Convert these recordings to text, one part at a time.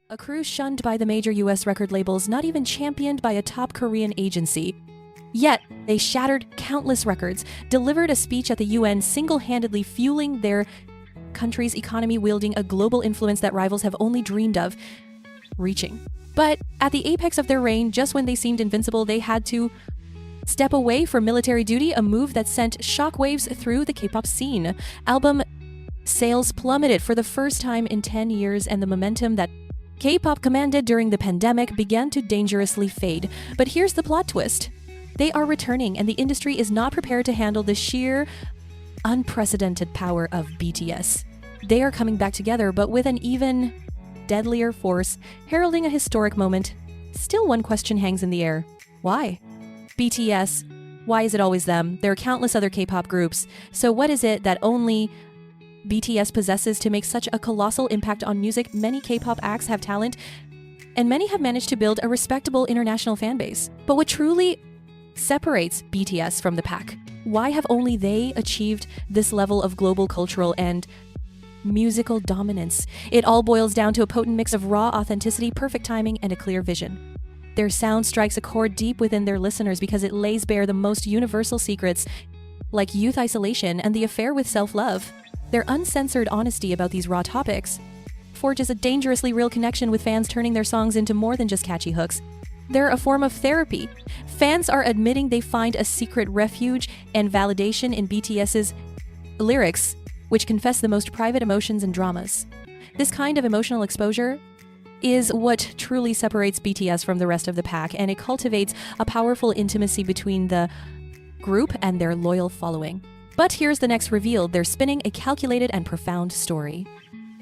A crew shunned by the major US record labels, not even championed by a top Korean agency. Yet, they shattered countless records, delivered a speech at the UN single-handedly fueling their country's economy, wielding a global influence that rivals have only dreamed of reaching. But at the apex of their reign, just when they seemed invincible, they had to step away for military duty, a move that sent shockwaves through the K-pop scene. Album sales plummeted for the first time in 10 years, and the momentum that K-pop commanded during the pandemic began to dangerously fade. But here's the plot twist. They are returning, and the industry is not prepared to handle the sheer, unprecedented power of BTS. They are coming back together, but with an even deadlier force, heralding a historic moment. Still, one question hangs in the air. Why? BTS, why is it always them? There are countless other K-pop groups. So what is it that only BTS possesses to make such a colossal impact on music? Many K-pop acts have talent, and many have managed to build a respectable international fanbase. But what truly separates BTS from the pack? Why have only they achieved this level of global cultural and musical dominance? It all boils down to a potent mix of raw authenticity, perfect timing, and a clear vision. Their sound strikes a chord deep within their listeners because it lays bare the most universal secrets, like youth isolation and the affair with self-love. Their uncensored honesty about these raw topics forges a dangerously real connection with fans, turning their songs into more than just catchy hooks. They're a form of therapy. Fans are admitting they find a secret refuge and validation in BTS's lyrics, which confess the most private emotions and dramas. This kind of emotional exposure is what truly separates BTS from the rest of the pack, and it cultivates a powerful intimacy between the group and their loyal following. But here's the next reveal. They're spinning a calculated and profound story.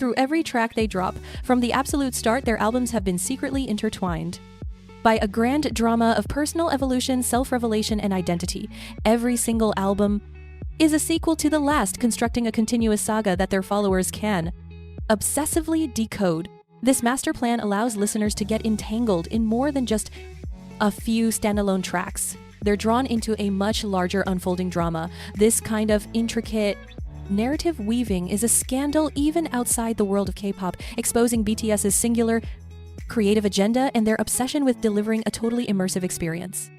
Through every track they drop, from the absolute start, their albums have been secretly intertwined by a grand drama of personal evolution, self-revelation, and identity. Every single album is a sequel to the last, constructing a continuous saga that their followers can obsessively decode. This master plan allows listeners to get entangled in more than just a few standalone tracks. They're drawn into a much larger unfolding drama. This kind of intricate narrative weaving is a scandal even outside the world of K-pop, exposing BTS's singular creative agenda and their obsession with delivering a totally immersive experience.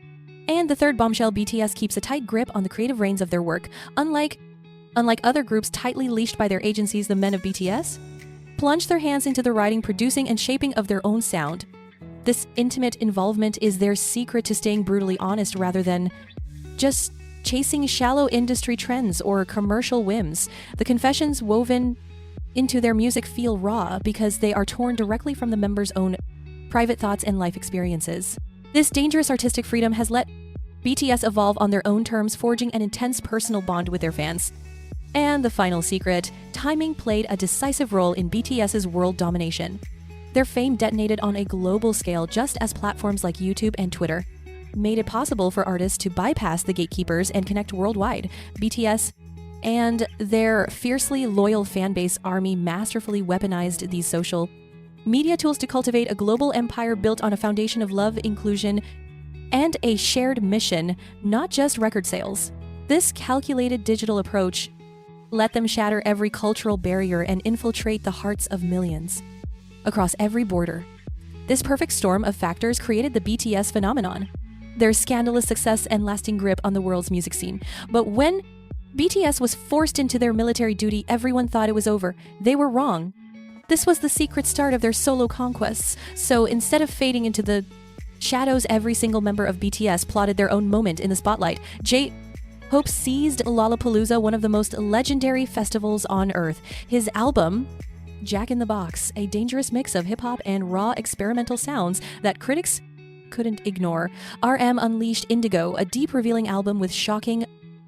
And the third bombshell, BTS keeps a tight grip on the creative reins of their work. Unlike other groups tightly leashed by their agencies, the men of BTS plunge their hands into the writing, producing, and shaping of their own sound. This intimate involvement is their secret to staying brutally honest rather than just chasing shallow industry trends or commercial whims. The confessions woven into their music feel raw because they are torn directly from the members' own private thoughts and life experiences. This dangerous artistic freedom has let BTS evolve on their own terms, forging an intense personal bond with their fans. And the final secret, timing played a decisive role in BTS's world domination. Their fame detonated on a global scale just as platforms like YouTube and Twitter made it possible for artists to bypass the gatekeepers and connect worldwide. BTS and their fiercely loyal fanbase army masterfully weaponized these social media tools to cultivate a global empire built on a foundation of love, inclusion, and a shared mission, not just record sales. This calculated digital approach let them shatter every cultural barrier and infiltrate the hearts of millions across every border. This perfect storm of factors created the BTS phenomenon, their scandalous success and lasting grip on the world's music scene. But when BTS was forced into their military duty, everyone thought it was over. They were wrong. This was the secret start of their solo conquests. So instead of fading into the shadows, every single member of BTS plotted their own moment in the spotlight. J-Hope seized Lollapalooza, one of the most legendary festivals on earth. His album, Jack in the Box, a dangerous mix of hip-hop and raw experimental sounds that critics couldn't ignore. RM unleashed Indigo, a deep revealing album with shocking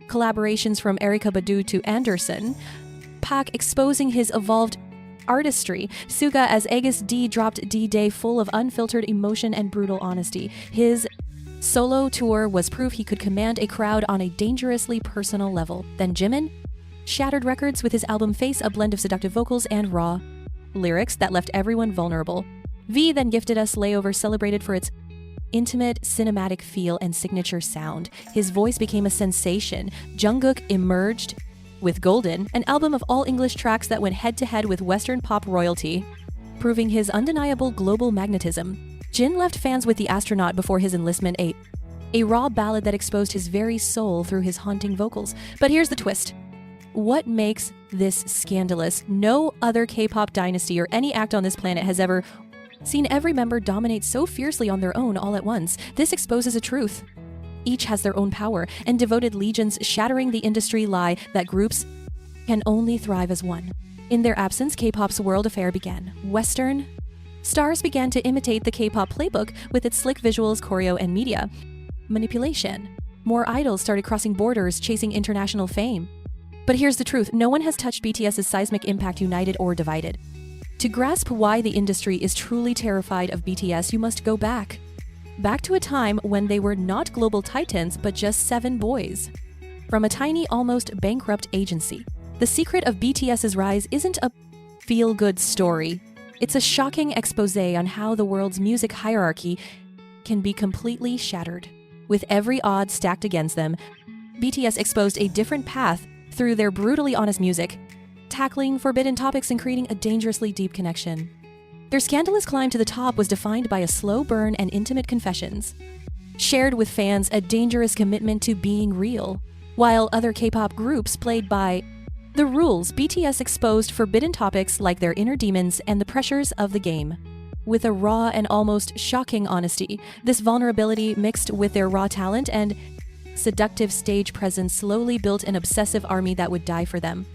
collaborations from Erykah Badu to Anderson .Paak, exposing his evolved artistry. Suga as Aegis D dropped D-Day, full of unfiltered emotion and brutal honesty. His solo tour was proof he could command a crowd on a dangerously personal level. Then Jimin shattered records with his album Face, a blend of seductive vocals and raw lyrics that left everyone vulnerable. V then gifted us Layover, celebrated for its intimate, cinematic feel and signature sound. His voice became a sensation. Jungkook emerged with Golden, an album of all English tracks that went head-to-head with Western pop royalty. proving his undeniable global magnetism. Jin left fans with The Astronaut before his enlistment, a raw ballad that exposed his very soul through his haunting vocals. But here's the twist. What makes this scandalous? No other K-pop dynasty or any act on this planet has ever seen every member dominate so fiercely on their own all at once. This exposes a truth. Each has their own power, and devoted legions shattering the industry lie that groups can only thrive as one. In their absence, K-pop's world affair began. Western stars began to imitate the K-pop playbook with its slick visuals, choreo, and media manipulation. More idols started crossing borders, chasing international fame. But here's the truth. No one has touched BTS's seismic impact united or divided. To grasp why the industry is truly terrified of BTS, you must go back to a time when they were not global titans, but just 7 boys. From a tiny, almost bankrupt agency. The secret of BTS's rise isn't a feel-good story. It's a shocking expose on how the world's music hierarchy can be completely shattered. With every odd stacked against them, BTS exposed a different path through their brutally honest music, tackling forbidden topics and creating a dangerously deep connection. Their scandalous climb to the top was defined by a slow burn and intimate confessions, shared with fans a dangerous commitment to being real. While other K-pop groups played by the rules, BTS exposed forbidden topics like their inner demons and the pressures of the game. With a raw and almost shocking honesty, this vulnerability mixed with their raw talent and seductive stage presence slowly built an obsessive army that would die for them.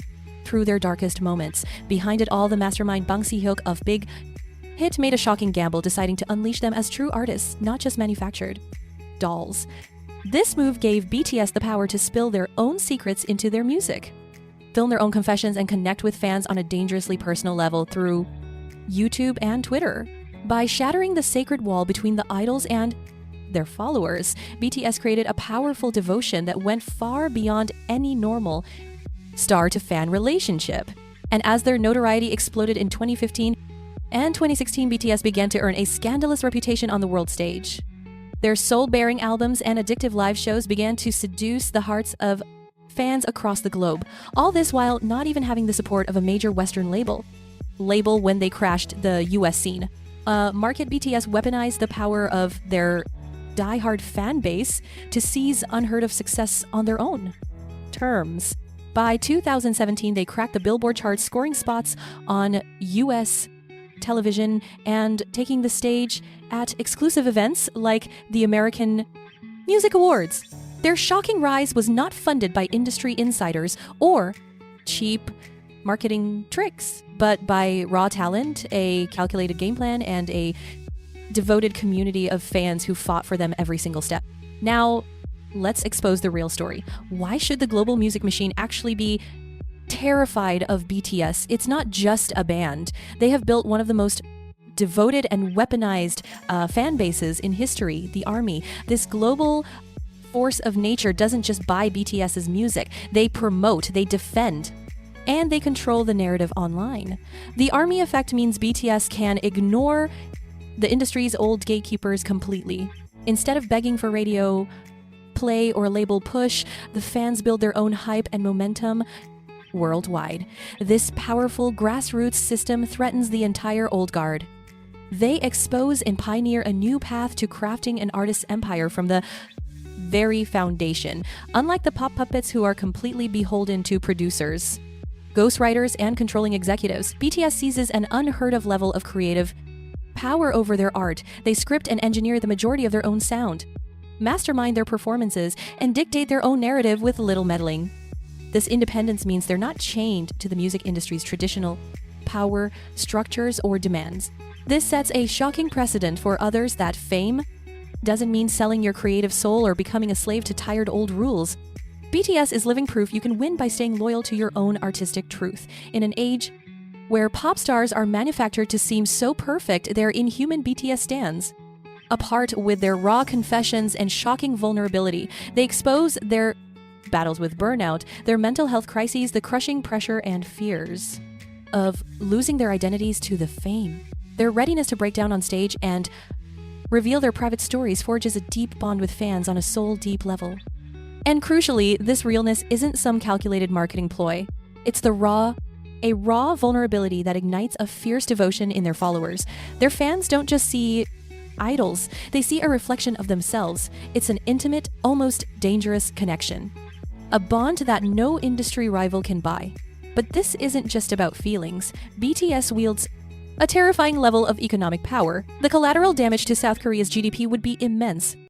Through their darkest moments, behind it all, the mastermind Bang Si-hyuk of Big Hit made a shocking gamble, deciding to unleash them as true artists, not just manufactured dolls. This move gave BTS the power to spill their own secrets into their music, film their own confessions, and connect with fans on a dangerously personal level through YouTube and Twitter. By shattering the sacred wall between the idols and their followers, BTS created a powerful devotion that went far beyond any normal star-to-fan relationship. And as their notoriety exploded in 2015 and 2016, BTS began to earn a scandalous reputation on the world stage. Their soul-bearing albums and addictive live shows began to seduce the hearts of fans across the globe. All this while not even having the support of a major Western label when they crashed the US scene. Market BTS weaponized the power of their die-hard fan base to seize unheard of success on their own terms. By 2017, they cracked the Billboard charts, scoring spots on US television and taking the stage at exclusive events like the American Music Awards. Their shocking rise was not funded by industry insiders or cheap marketing tricks, but by raw talent, a calculated game plan, and a devoted community of fans who fought for them every single step. Now, let's expose the real story. Why should the global music machine actually be terrified of BTS? It's not just a band. They have built one of the most devoted and weaponized fan bases in history, the ARMY. This global force of nature doesn't just buy BTS's music. They promote, they defend, and they control the narrative online. The ARMY effect means BTS can ignore the industry's old gatekeepers completely. Instead of begging for radio play or label push, the fans build their own hype and momentum worldwide. This powerful grassroots system threatens the entire old guard. They expose and pioneer a new path to crafting an artist's empire from the very foundation. Unlike the pop puppets who are completely beholden to producers, ghostwriters, and controlling executives, BTS seizes an unheard of level of creative power over their art. They script and engineer the majority of their own sound, mastermind their performances, and dictate their own narrative with little meddling. This independence means they're not chained to the music industry's traditional power structures or demands. This sets a shocking precedent for others that fame doesn't mean selling your creative soul or becoming a slave to tired old rules. BTS is living proof you can win by staying loyal to your own artistic truth. In an age where pop stars are manufactured to seem so perfect, their inhuman BTS stans. Apart with their raw confessions and shocking vulnerability, they expose their battles with burnout, their mental health crises, the crushing pressure and fears of losing their identities to the fame. Their readiness to break down on stage and reveal their private stories forges a deep bond with fans on a soul-deep level. And crucially, this realness isn't some calculated marketing ploy. It's the raw, a raw vulnerability that ignites a fierce devotion in their followers. Their fans don't just see idols, they see a reflection of themselves. It's an intimate, almost dangerous connection. A bond that no industry rival can buy. But this isn't just about feelings. BTS wields a terrifying level of economic power. The collateral damage to South Korea's GDP would be immense.